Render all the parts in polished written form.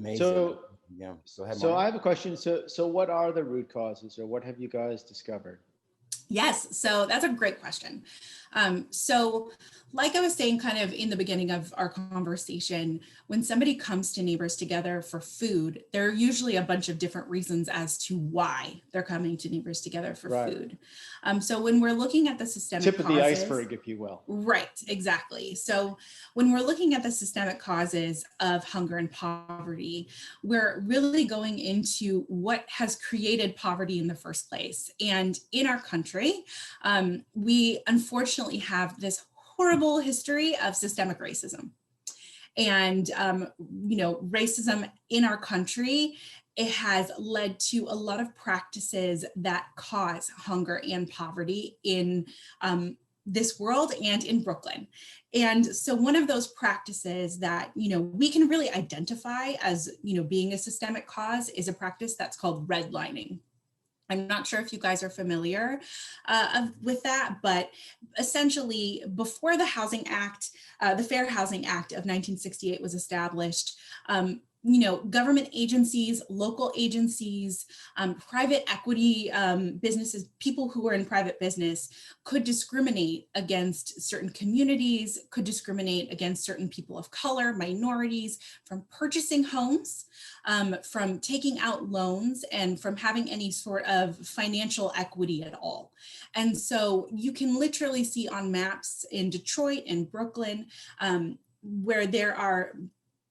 Amazing. So, Yeah. Go ahead, so Marty. I have a question. So what are the root causes, or what have you guys discovered? Yes, so that's a great question. So, like I was saying kind of in the beginning of our conversation, when somebody comes to Neighbors Together for food, there are usually a bunch of different reasons as to why they're coming to Neighbors Together for Right. food. So, when we're looking at the systemic Tip of the causes, iceberg, if you will. right, exactly. So when we're looking at the systemic causes of hunger and poverty, we're really going into what has created poverty in the first place. And in our country, we unfortunately have this horrible history of systemic racism. And, racism in our country, it has led to a lot of practices that cause hunger and poverty in this world and in Brooklyn. And so one of those practices that, we can really identify as, being a systemic cause is a practice that's called redlining. I'm not sure if you guys are familiar with that, but essentially before the Housing Act, the Fair Housing Act of 1968 was established, government agencies, local agencies, private equity businesses, people who are in private business could discriminate against certain communities, could discriminate against certain people of color, minorities, from purchasing homes, from taking out loans, and from having any sort of financial equity at all. And so you can literally see on maps in Detroit and Brooklyn where there are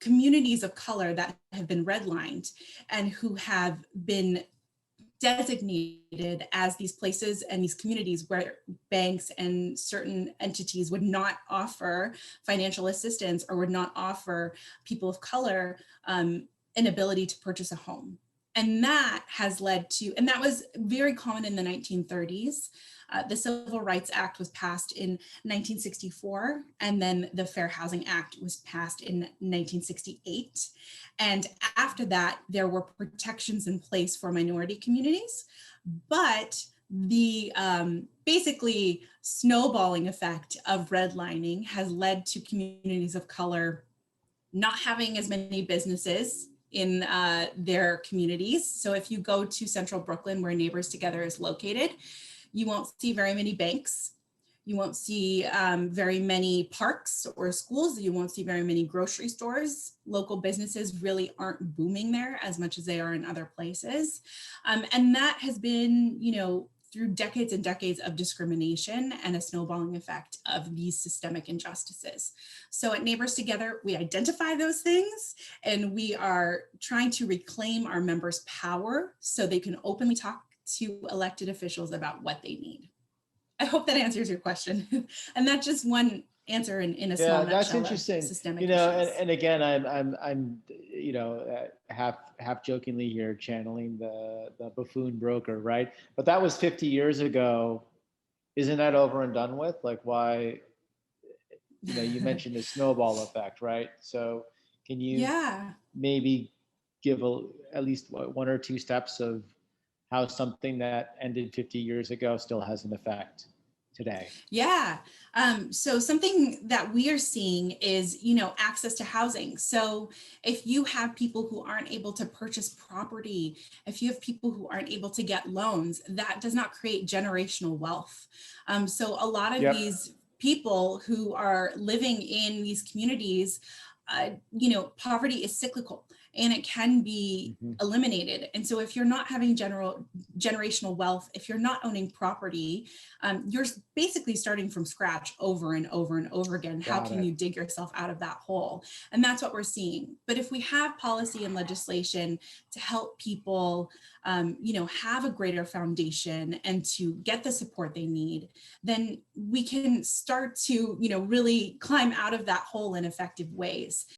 communities of color that have been redlined and who have been designated as these places and these communities where banks and certain entities would not offer financial assistance or would not offer people of color an ability to purchase a home. And that has led to, and that was very common in the 1930s. The Civil Rights Act was passed in 1964, and then the Fair Housing Act was passed in 1968. And after that, there were protections in place for minority communities, but the basically snowballing effect of redlining has led to communities of color not having as many businesses in their communities. So if you go to central Brooklyn, where Neighbors Together is located, you won't see very many banks. You won't see very many parks or schools. You won't see very many grocery stores. Local businesses really aren't booming there as much as they are in other places. And that has been, through decades and decades of discrimination and a snowballing effect of these systemic injustices. So at Neighbors Together, we identify those things and we are trying to reclaim our members' power so they can openly talk to elected officials about what they need. I hope that answers your question. And that's just one answer in a small nutshell. That's interesting. Of systemic issues. And again, I'm half jokingly here channeling the buffoon broker, right? But that was 50 years ago. Isn't that over and done with? Like, why? You mentioned the snowball effect, right? So can you maybe give at least one or two steps of how something that ended 50 years ago still has an effect today? Yeah. So something that we are seeing is, access to housing. So if you have people who aren't able to purchase property, if you have people who aren't able to get loans, that does not create generational wealth. So a lot of these people who are living in these communities, poverty is cyclical and it can be eliminated. And so if you're not having generational wealth, if you're not owning property, you're basically starting from scratch over and over and over again. How can you dig yourself out of that hole? And that's what we're seeing. But if we have policy and legislation to help people, have a greater foundation and to get the support they need, then we can start to, really climb out of that hole in effective ways.